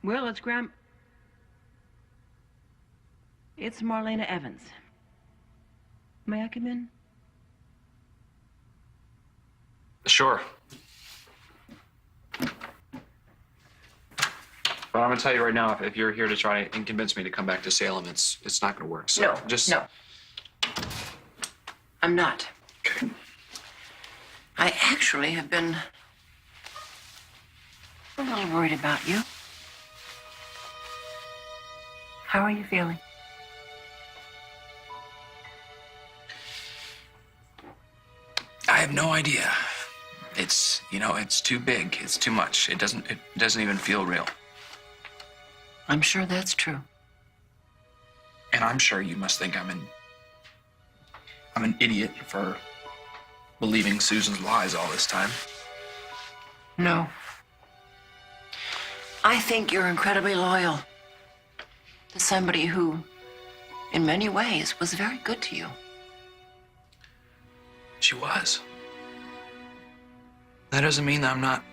Will, it's Graham. It's Marlena Evans. May I come in? Sure. But I'm gonna tell you right now, if you're here to try and convince me to come back to Salem, it's not gonna work. So No, just no. I'm not. Okay. I actually have been a little worried about you. How are you feeling? I have no idea. It's it's too big. It's too much. It doesn't even feel real. I'm sure that's true. And I'm sure you must think I'm an idiot for believing Susan's lies all this time. No. I think you're incredibly loyal to somebody who, in many ways, was very good to you. She was. That doesn't mean that I'm not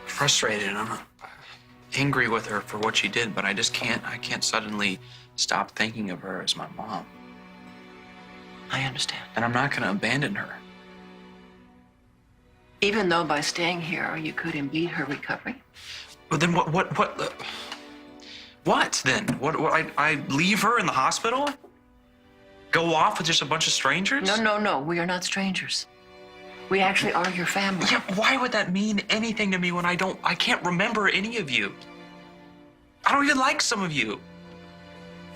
frustrated and I'm not angry with her for what she did, but I can't suddenly stop thinking of her as my mom. I understand. And I'm not going to abandon her. Even though by staying here, you could impede her recovery? But then what then? What I leave her in the hospital? Go off with just a bunch of strangers? No. We are not strangers. We actually are your family. Yeah, why would that mean anything to me when I can't remember any of you? I don't even like some of you.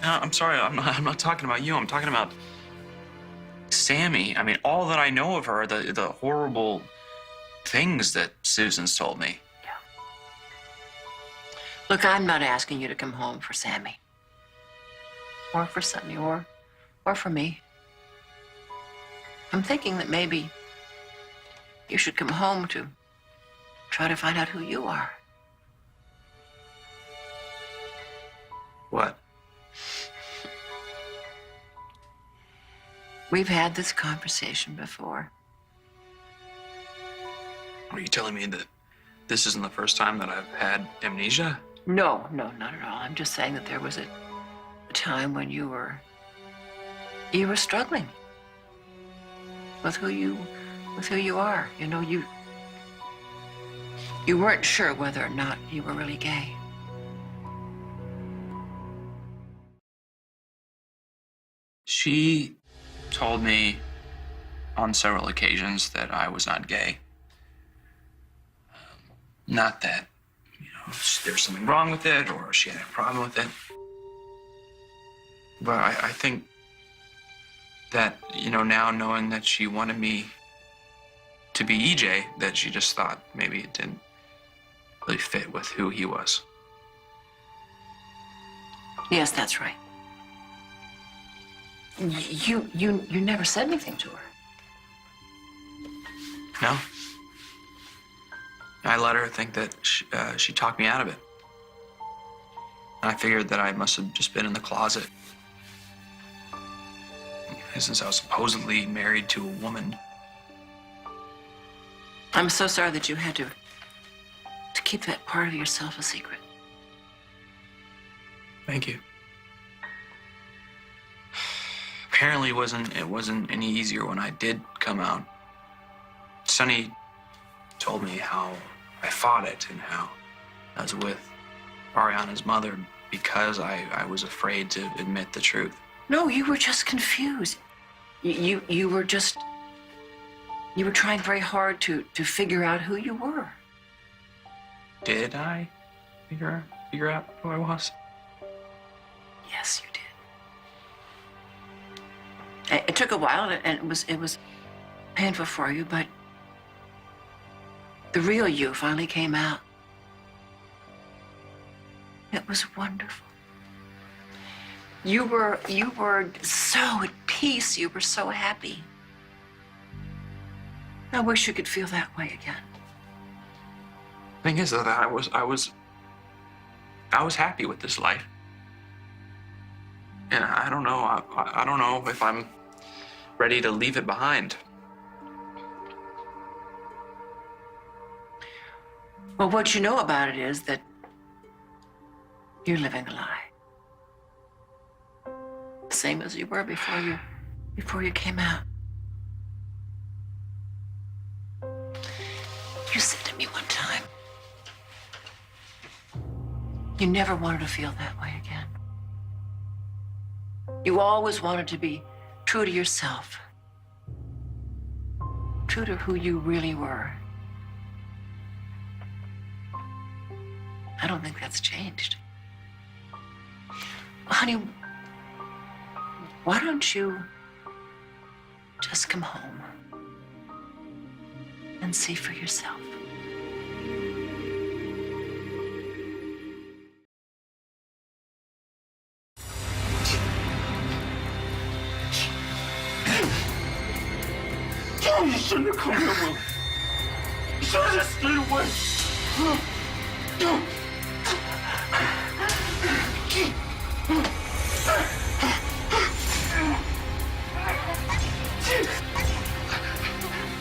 I'm sorry, I'm not talking about you. I'm talking about Sammy. I mean, all that I know of her, the horrible things that Susan's told me. Yeah. Look, I'm not asking you to come home for Sammy. Or for Sonny, or for me. I'm thinking that maybe you should come home to try to find out who you are. What? We've had this conversation before. Are you telling me that this isn't the first time that I've had amnesia? No, not at all. I'm just saying that there was a time when you were struggling with who you are. You know, you weren't sure whether or not you were really gay. She told me on several occasions that I was not gay. Not that, there's something wrong with it or she had a problem with it. But I think that, now knowing that she wanted me to be EJ, that she just thought maybe it didn't really fit with who he was. Yes, that's right. You never said anything to her. No. I let her think that she talked me out of it. And I figured that I must have just been in the closet. Since I was supposedly married to a woman. I'm so sorry that you had to keep that part of yourself a secret. Thank you. Apparently it wasn't any easier when I did come out. Sonny told me how I fought it and how I was with Ariana's mother because I was afraid to admit the truth. No, you were just confused. You were trying very hard to figure out who you were. Did I figure out who I was? Yes, you did. It took a while, and it was painful for you, but the real you finally came out. It was wonderful. You were so at peace. You were so happy. I wish you could feel that way again. Thing is, that I was happy with this life, and I don't know. I don't know if I'm ready to leave it behind. Well, what you know about it is that You're living a lie. Same as you were before you came out. You said to me one time, you never wanted to feel that way again. You always wanted to be true to yourself, true to who you really were. I don't think that's changed. Honey, why don't you just come home and see for yourself? You shouldn't have come here, Will. You should have just stayed away. You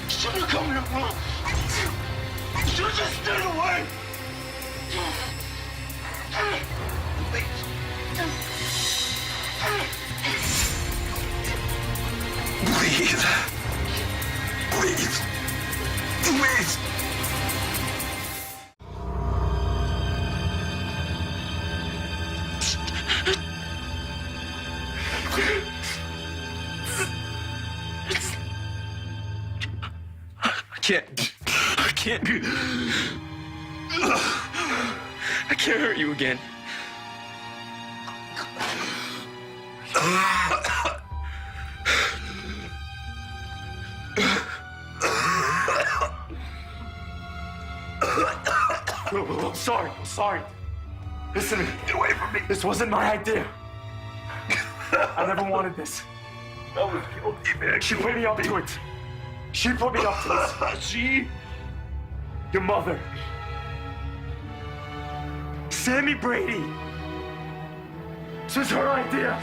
shouldn't have come here, Will. You should have just stayed away. Please. Please. Please. I can't hurt you again. I'm sorry. Listen to me. Get away from me. This wasn't my idea. I never wanted this. That was guilty, man. She put me up to it. She put me up to this. She? Your mother. Sammy Brady. This was her idea.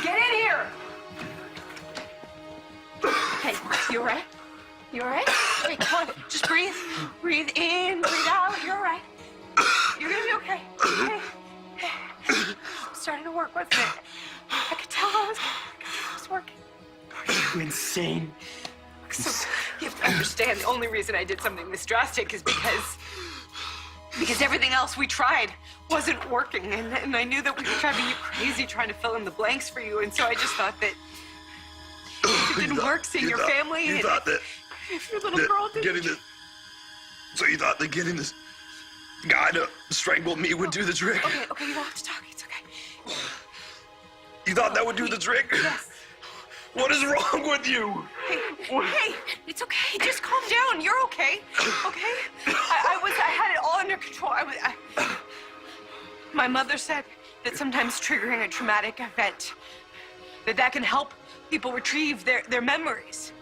Get in here! Hey, you all right? You all right? Hey, come on, just breathe. Breathe in, breathe out. You're all right. You're gonna be okay. Okay. Starting to work, wasn't it? I could tell I was working. Are you insane? So you have to understand, the only reason I did something this drastic is because everything else we tried wasn't working, and I knew that we were driving you crazy trying to fill in the blanks for you, and so I just thought that if it didn't work, seeing your family, You and thought that if your little girl didn't. getting this. So you thought that getting this guy to strangle me would do the trick? Okay, you don't have to talk. It's okay. You thought that would do the trick? Yes. What is wrong with you? Hey, it's okay. Just calm down. You're okay. Okay? I had it all under control. My mother said that sometimes triggering a traumatic event, that can help people retrieve their memories.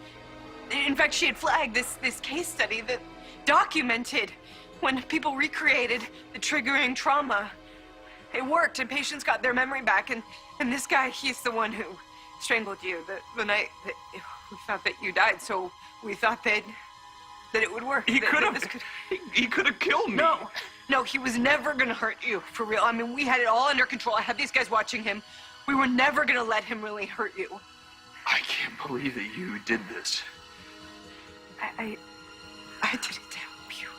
In fact, she had flagged this case study that documented when people recreated the triggering trauma. It worked, and patients got their memory back, and this guy, he's the one who strangled you the night that we thought that you died, so we thought that it would work. He could have killed me. No, he was never gonna hurt you, for real. I mean, we had it all under control. I had these guys watching him. We were never gonna let him really hurt you. I can't believe that you did this. I did it to help you.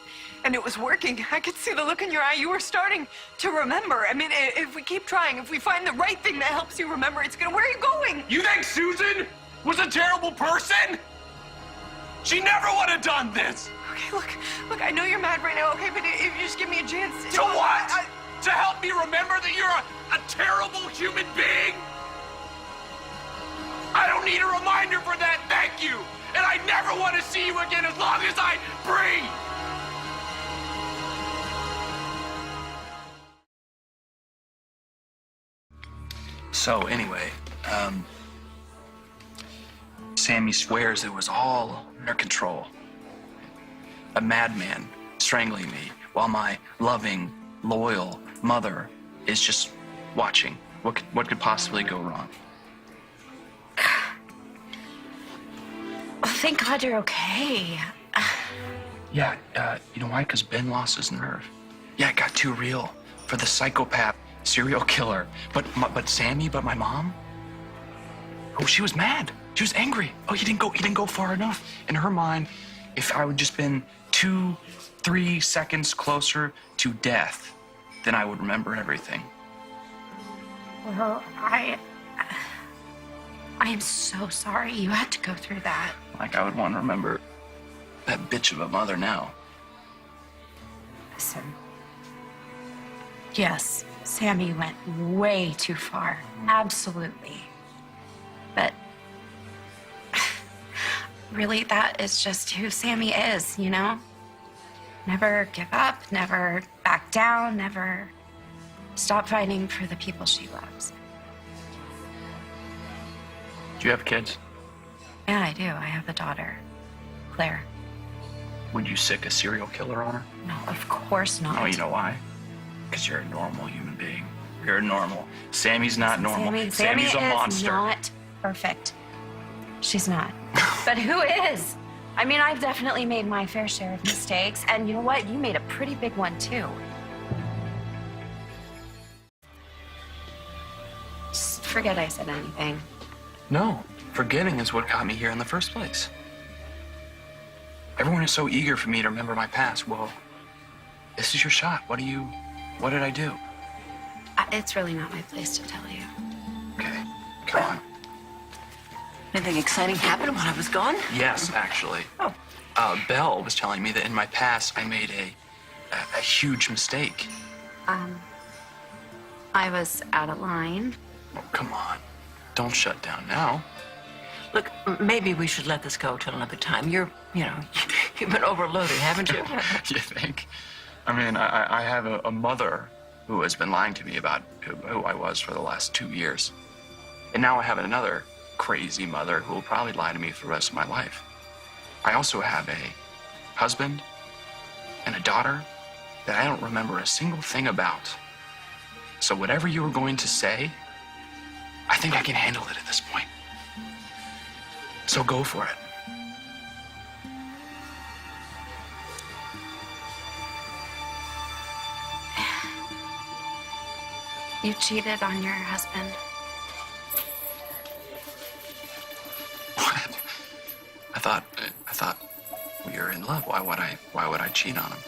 And it was working. I could see the look in your eye. You were starting to remember. I mean, if we keep trying, if we find the right thing that helps you remember, it's gonna, where are you going? You think Susan was a terrible person? She never would have done this. Okay, look, I know you're mad right now, okay, but if you just give me a chance to... To what? To help me remember that you're a terrible human being? I don't need a reminder for that, thank you. And I never want to see you again as long as I breathe. So anyway, Sammy swears it was all under control. A madman strangling me while my loving, loyal mother is just watching. What could possibly go wrong? thank God you're okay. Yeah, you know why? Because Ben lost his nerve. Yeah, it got too real for the psychopath serial killer. But Sammy, but my mom? Oh, she was mad. She was angry. Oh, he didn't go far enough. In her mind, if I would just been 2-3 seconds closer to death, then I would remember everything. Well, I am so sorry you had to go through that. Like I would want to remember that bitch of a mother now. Listen. Yes, Sammy went way too far. Absolutely. But really, that is just who Sammy is, you know? Never give up, never back down, never stop fighting for the people she loves. Do you have kids? Yeah, I do. I have a daughter, Claire. Would you sick a serial killer on her? No, of course not. Oh, you know why? Because you're a normal human being. You're normal. Sammy's not normal. Sammy's a monster. Sammy is not perfect. She's not. But who is? I mean, I've definitely made my fair share of mistakes. And you know what? You made a pretty big one, too. Just forget I said anything. No, forgetting is what got me here in the first place. Everyone is so eager for me to remember my past. Well, this is your shot. What did I do? It's really not my place to tell you. Okay, come on. Anything exciting happened while I was gone? Yes, actually. Oh. Belle was telling me that in my past I made a huge mistake. I was out of line. Oh, come on. Don't shut down now. Look, maybe we should let this go till another time. You've been overloaded, haven't you? You think? I mean, I have a mother who has been lying to me about who I was for the last 2 years. And now I have another crazy mother who will probably lie to me for the rest of my life. I also have a husband and a daughter that I don't remember a single thing about. So whatever you were going to say, I think I can handle it at this point. So go for it. You cheated on your husband. What? I thought we were in love. Why would I cheat on him?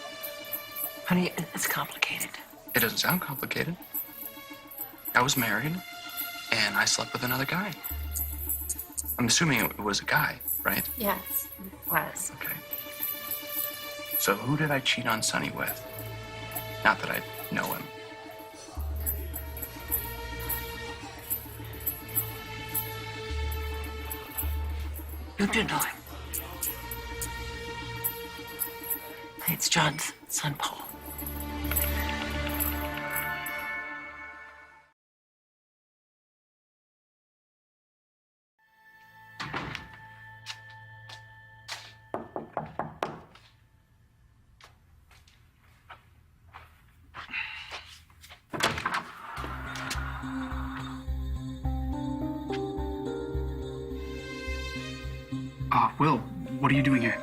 Honey, it's complicated. It doesn't sound complicated. I was married, and I slept with another guy. I'm assuming it was a guy, right? Yes, it was. Okay. So who did I cheat on Sonny with? Not that I know him. You do know him. It's John's son, Paul. Will, what are you doing here?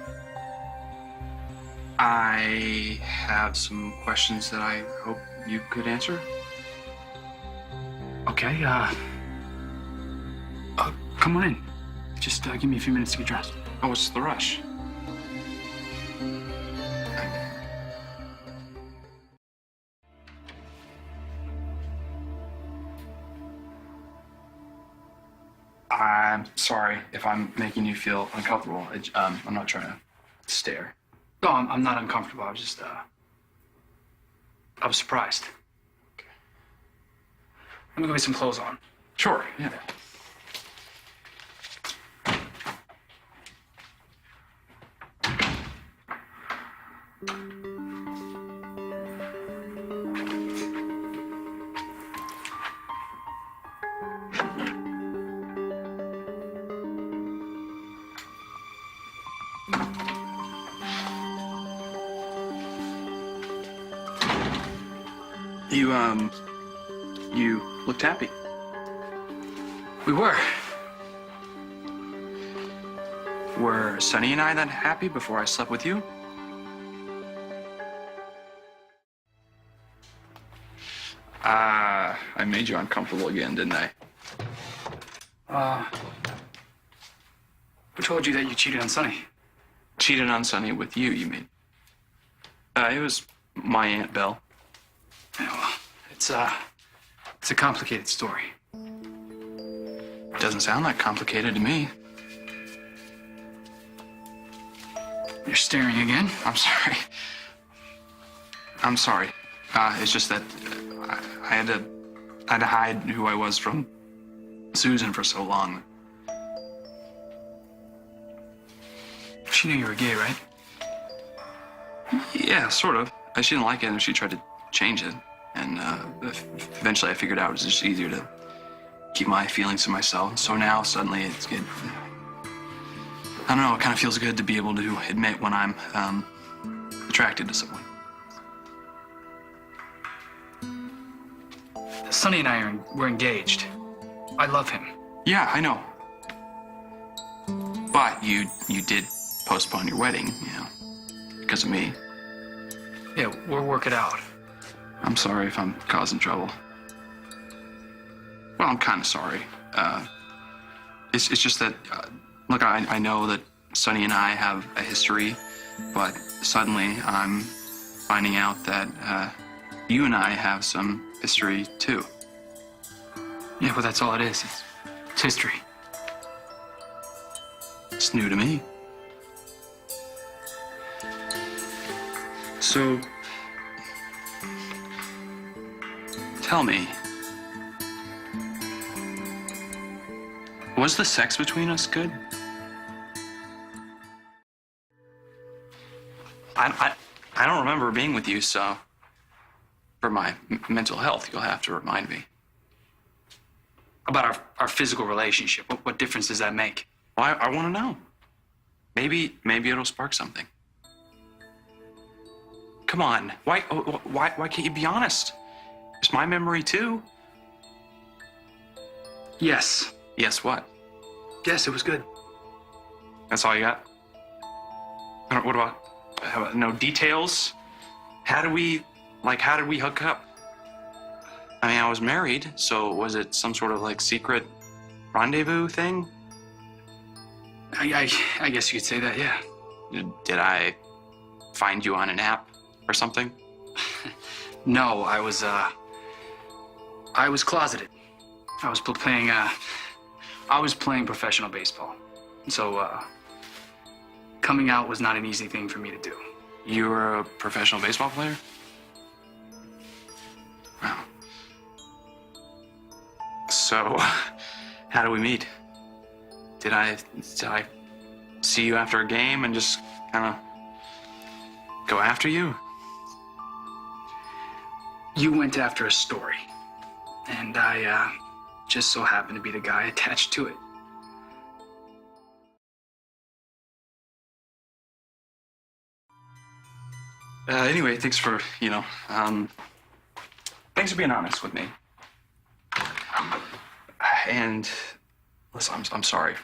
I have some questions that I hope you could answer. Okay, come on in. Just give me a few minutes to get dressed. Oh, what's the rush? I'm sorry if I'm making you feel uncomfortable. I'm not trying to stare. No, I'm not uncomfortable. I was surprised. Okay. Let me go get some clothes on. Sure, yeah. You looked happy. We were. Were Sonny and I that happy before I slept with you? I made you uncomfortable again, didn't I? Who told you that you cheated on Sonny? Cheated on Sonny with you, you mean? It was my Aunt Belle. Yeah, well, it's a complicated story. Doesn't sound that complicated to me. You're staring again? I'm sorry. I'm sorry. It's just that I had to hide who I was from Susan for so long. She knew you were gay, right? Yeah, sort of. She didn't like it, and she tried to change it. And eventually, I figured out it was just easier to keep my feelings to myself. So now, suddenly, it's good. I don't know. It kind of feels good to be able to admit when I'm attracted to someone. Sonny and I we're engaged. I love him. Yeah, I know. But you did postpone your wedding, you know, because of me. Yeah, we'll work it out. I'm sorry if I'm causing trouble. Well, I'm kind of sorry. It's just that, look, I know that Sonny and I have a history, but suddenly I'm finding out that you and I have some history too. Yeah, well, that's all it is. It's history. It's new to me. So, tell me, was the sex between us good? I don't remember being with you, so for my mental health, you'll have to remind me. About our physical relationship. What difference does that make? Well, I want to know. Maybe it'll spark something. Come on, why can't you be honest? It's my memory too. Yes. Yes, what? Yes, it was good. That's all you got? What about, no details? How did we hook up? I mean, I was married, so was it some sort of like secret rendezvous thing? I guess you could say that, yeah. Did I find you on an app or something? No, I was closeted. I was playing professional baseball. So, coming out was not an easy thing for me to do. You were a professional baseball player? Wow. So, how do we meet? Did I see you after a game and just kind of go after you? You went after a story, and I just so happened to be the guy attached to it. Anyway, thanks for, thanks for being honest with me. And listen, I'm sorry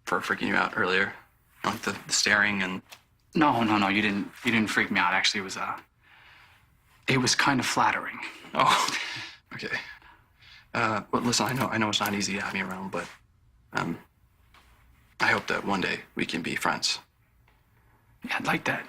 for freaking you out earlier. Like the staring and... No, you didn't freak me out. Actually, it was kind of flattering. Oh, okay. But listen, I know it's not easy to have me around, but I hope that one day we can be friends. Yeah, I'd like that.